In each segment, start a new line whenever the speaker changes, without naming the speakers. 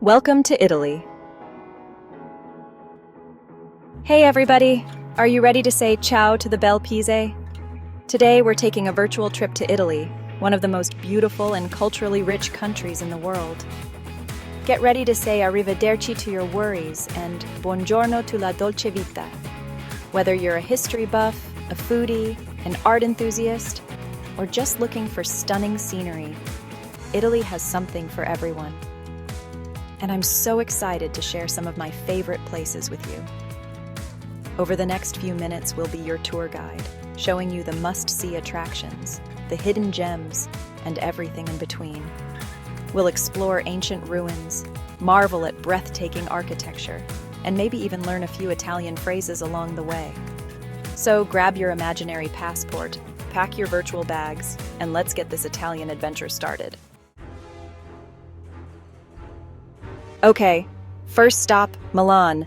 Welcome to Italy. Hey everybody, are you ready to say ciao to the Bel Paese? Today we're taking a virtual trip to Italy, one of the most beautiful and culturally rich countries in the world. Get ready to say arrivederci to your worries and buongiorno to la dolce vita. Whether you're a history buff, a foodie, an art enthusiast, or just looking for stunning scenery, Italy has something for everyone. And I'm so excited to share some of my favorite places with you. Over the next few minutes, we'll be your tour guide, showing you the must-see attractions, the hidden gems, and everything in between. We'll explore ancient ruins, marvel at breathtaking architecture, and maybe even learn a few Italian phrases along the way. So grab your imaginary passport, pack your virtual bags, and let's get this Italian adventure started. Okay, first stop, Milan,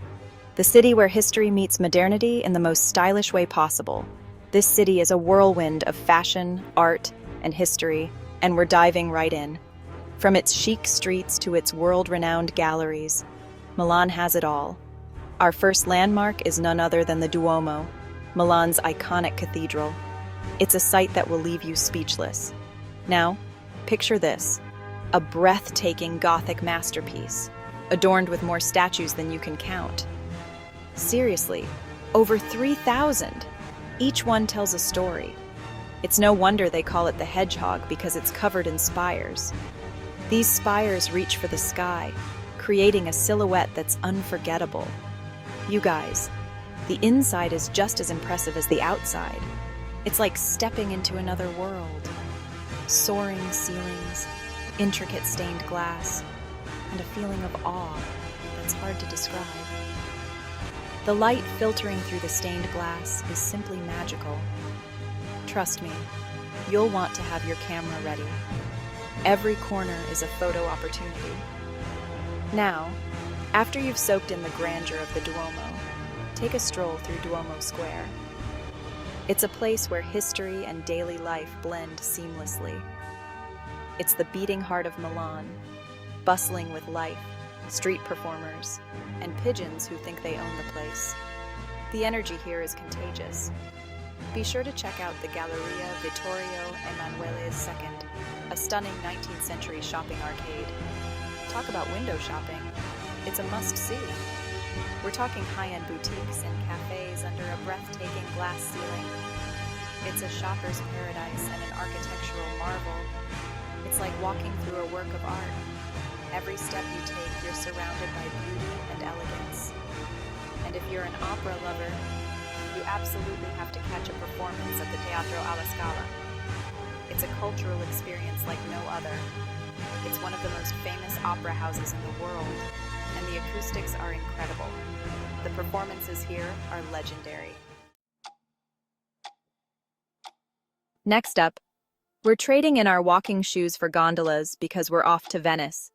the city where history meets modernity in the most stylish way possible. This city is a whirlwind of fashion, art, and history, and we're diving right in. From its chic streets to its world-renowned galleries, Milan has it all. Our first landmark is none other than the Duomo, Milan's iconic cathedral. It's a sight that will leave you speechless. Now, picture this, a breathtaking Gothic masterpiece, adorned with more statues than you can count. Seriously, over 3,000. Each one tells a story. It's no wonder they call it the Hedgehog because it's covered in spires. These spires reach for the sky, creating a silhouette that's unforgettable. You guys, the inside is just as impressive as the outside. It's like stepping into another world. Soaring ceilings, intricate stained glass, and a feeling of awe that's hard to describe. The light filtering through the stained glass is simply magical. Trust me, you'll want to have your camera ready. Every corner is a photo opportunity. Now, after you've soaked in the grandeur of the Duomo, take a stroll through Duomo Square. It's a place where history and daily life blend seamlessly. It's the beating heart of Milan, bustling with life, street performers, and pigeons who think they own the place. The energy here is contagious. Be sure to check out the Galleria Vittorio Emanuele II, a stunning 19th century shopping arcade. Talk about window shopping. It's a must-see. We're talking high-end boutiques and cafes under a breathtaking glass ceiling. It's a shopper's paradise and an architectural marvel. It's like walking through a work of art. Every step you take, you're surrounded by beauty and elegance. And if you're an opera lover, you absolutely have to catch a performance at the Teatro alla Scala. It's a cultural experience like no other. It's one of the most famous opera houses in the world, and the acoustics are incredible. The performances here are legendary. Next up, we're trading in our walking shoes for gondolas because we're off to Venice,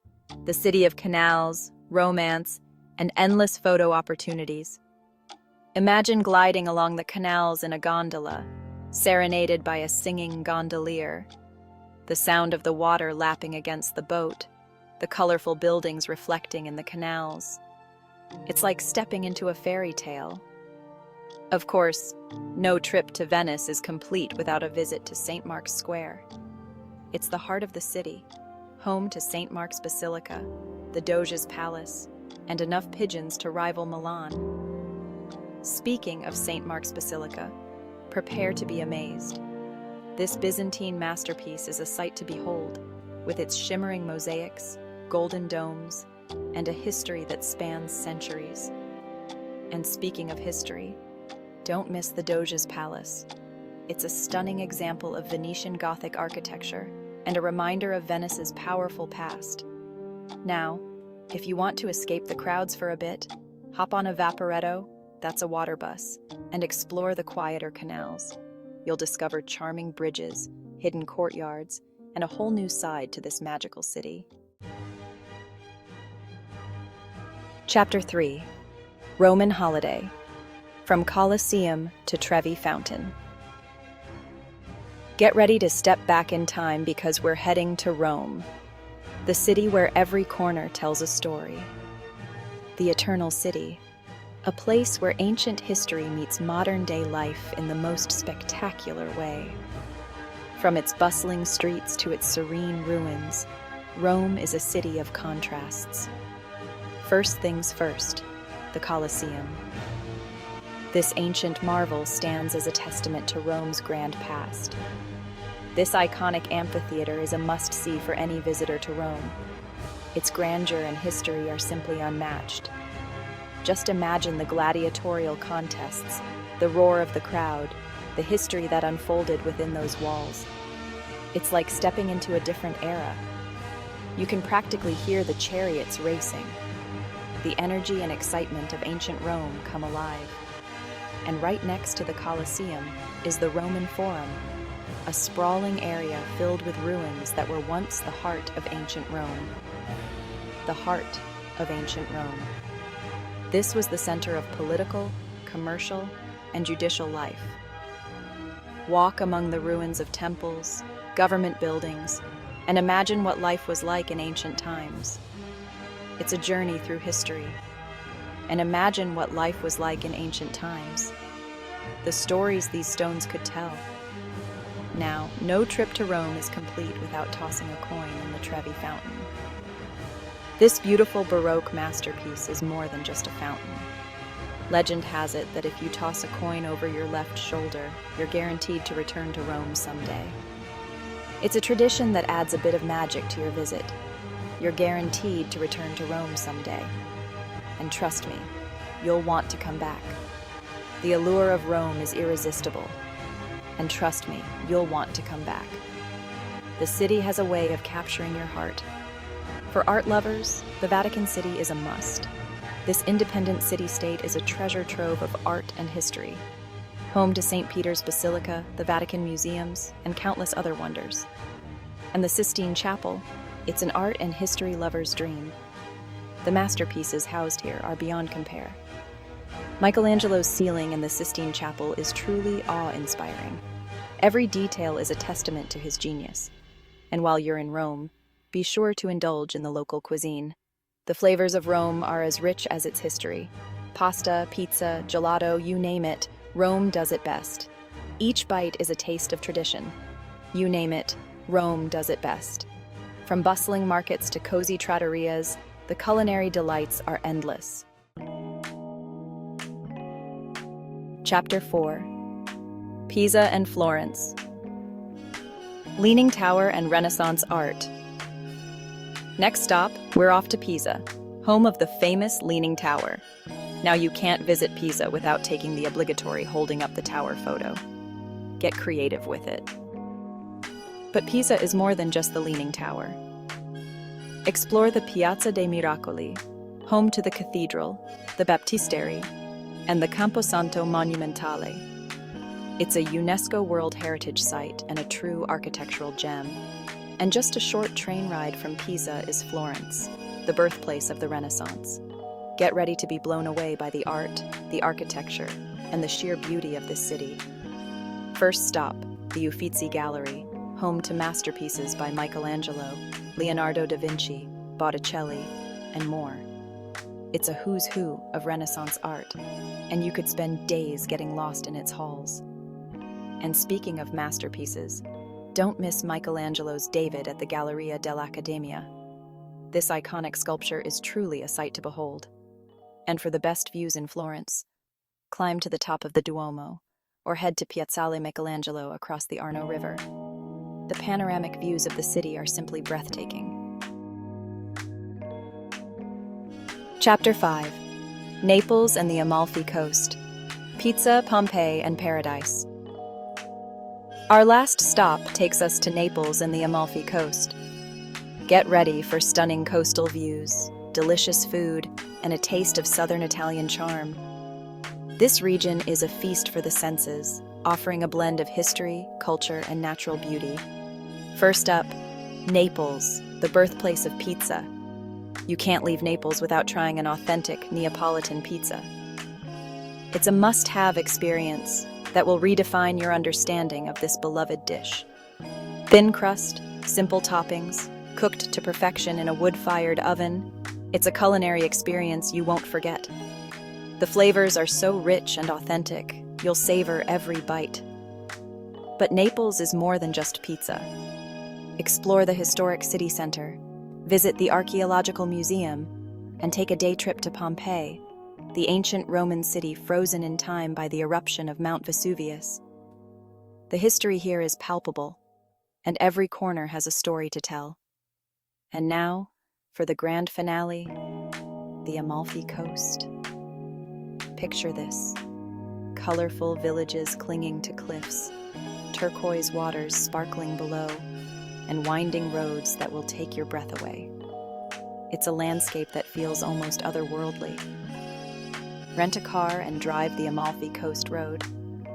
the city of canals, romance, and endless photo opportunities. Imagine gliding along the canals in a gondola, serenaded by a singing gondolier. The sound of the water lapping against the boat, the colorful buildings reflecting in the canals. It's like stepping into a fairy tale. Of course, no trip to Venice is complete without a visit to St. Mark's Square. It's the heart of the city, home to St. Mark's Basilica, the Doge's Palace, and enough pigeons to rival Milan. Speaking of St. Mark's Basilica, prepare to be amazed. This Byzantine masterpiece is a sight to behold, with its shimmering mosaics, golden domes, and a history that spans centuries. And speaking of history, don't miss the Doge's Palace. It's a stunning example of Venetian Gothic architecture and a reminder of Venice's powerful past. Now, if you want to escape the crowds for a bit, hop on a Vaporetto, that's a water bus, and explore the quieter canals. You'll discover charming bridges, hidden courtyards, and a whole new side to this magical city. Chapter 3. Roman Holiday. From Colosseum to Trevi Fountain. Get ready to step back in time because we're heading to Rome. the city where every corner tells a story. The Eternal City, a place where ancient history meets modern-day life in the most spectacular way. From its bustling streets to its serene ruins, Rome is a city of contrasts. First things first, the Colosseum. This ancient marvel stands as a testament to Rome's grand past. This iconic amphitheater is a must-see for any visitor to Rome. Its grandeur and history are simply unmatched. Just imagine the gladiatorial contests, the roar of the crowd, the history that unfolded within those walls. It's like stepping into a different era. You can practically hear the chariots racing. The energy and excitement of ancient Rome come alive. And right next to the Colosseum is the Roman Forum, a sprawling area filled with ruins that were once the heart of ancient Rome. The heart of ancient Rome. This was the center of political, commercial, and judicial life. Walk among the ruins of temples, government buildings, and imagine what life was like in ancient times. It's a journey through history. And imagine what life was like in ancient times. The stories these stones could tell. Now, no trip to Rome is complete without tossing a coin in the Trevi Fountain. This beautiful Baroque masterpiece is more than just a fountain. Legend has it that if you toss a coin over your left shoulder, you're guaranteed to return to Rome someday. It's a tradition that adds a bit of magic to your visit. You're guaranteed to return to Rome someday. And trust me, you'll want to come back. The allure of Rome is irresistible. And trust me, you'll want to come back. The city has a way of capturing your heart. For art lovers, the Vatican City is a must. This independent city-state is a treasure trove of art and history, home to St. Peter's Basilica, the Vatican Museums, and countless other wonders. And the Sistine Chapel, it's an art and history lover's dream. The masterpieces housed here are beyond compare. Michelangelo's ceiling in the Sistine Chapel is truly awe-inspiring. Every detail is a testament to his genius. And while you're in Rome, be sure to indulge in the local cuisine. The flavors of Rome are as rich as its history. Pasta, pizza, gelato, you name it, Rome does it best. Each bite is a taste of tradition. You name it, Rome does it best. From bustling markets to cozy trattorias, the culinary delights are endless. Chapter 4. Pisa and Florence. Leaning Tower and Renaissance art. Next stop, we're off to Pisa, home of the famous Leaning Tower. Now you can't visit Pisa without taking the obligatory holding up the tower photo. Get creative with it. But Pisa is more than just the Leaning Tower. Explore the Piazza dei Miracoli, home to the cathedral, the Baptistery, and the Camposanto Monumentale. It's a UNESCO World Heritage Site and a true architectural gem. And just a short train ride from Pisa is Florence, the birthplace of the Renaissance. Get ready to be blown away by the art, the architecture, and the sheer beauty of this city. First stop, the Uffizi Gallery, home to masterpieces by Michelangelo, Leonardo da Vinci, Botticelli, and more. It's a who's who of Renaissance art, and you could spend days getting lost in its halls. And speaking of masterpieces, don't miss Michelangelo's David at the Galleria dell'Accademia. This iconic sculpture is truly a sight to behold. And for the best views in Florence, climb to the top of the Duomo, or head to Piazzale Michelangelo across the Arno River. The panoramic views of the city are simply breathtaking. Chapter 5. Naples and the Amalfi Coast. Pizza, Pompeii, and Paradise. Our last stop takes us to Naples and the Amalfi Coast. Get ready for stunning coastal views, delicious food, and a taste of southern Italian charm. This region is a feast for the senses, offering a blend of history, culture, and natural beauty. First up, Naples, the birthplace of pizza. You can't leave Naples without trying an authentic Neapolitan pizza. It's a must-have experience that will redefine your understanding of this beloved dish. Thin crust, simple toppings, cooked to perfection in a wood-fired oven. It's a culinary experience you won't forget. The flavors are so rich and authentic, you'll savor every bite. But Naples is more than just pizza. Explore the historic city center, visit the archaeological museum, and take a day trip to Pompeii, the ancient Roman city frozen in time by the eruption of Mount Vesuvius. The history here is palpable, and every corner has a story to tell. And now, for the grand finale, the Amalfi Coast. Picture this: colorful villages clinging to cliffs, turquoise waters sparkling below, and winding roads that will take your breath away. It's a landscape that feels almost otherworldly. Rent a car and drive the Amalfi Coast Road,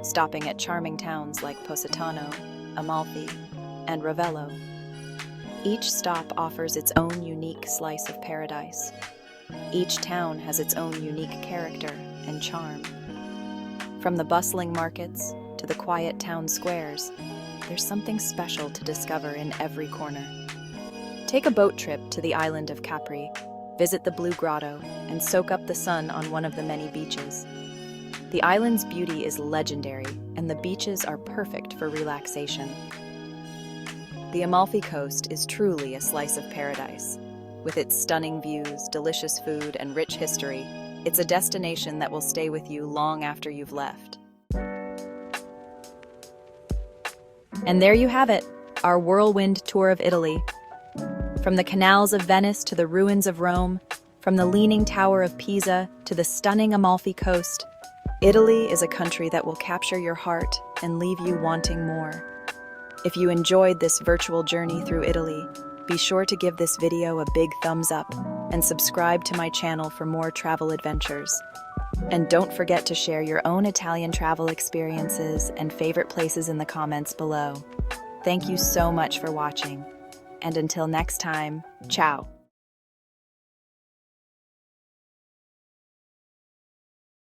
stopping at charming towns like Positano, Amalfi, and Ravello. Each stop offers its own unique slice of paradise. Each town has its own unique character and charm. From the bustling markets to the quiet town squares, there's something special to discover in every corner. Take a boat trip to the island of Capri, visit the Blue Grotto, and soak up the sun on one of the many beaches. The island's beauty is legendary, and the beaches are perfect for relaxation. The Amalfi Coast is truly a slice of paradise. With its stunning views, delicious food, and rich history, it's a destination that will stay with you long after you've left. And there you have it, our whirlwind tour of Italy. From the canals of Venice to the ruins of Rome, from the leaning tower of Pisa to the stunning Amalfi Coast, Italy is a country that will capture your heart and leave you wanting more. If you enjoyed this virtual journey through Italy, be sure to give this video a big thumbs up and subscribe to my channel for more travel adventures. And don't forget to share your own Italian travel experiences and favorite places in the comments below. Thank you so much for watching. And until next time, ciao.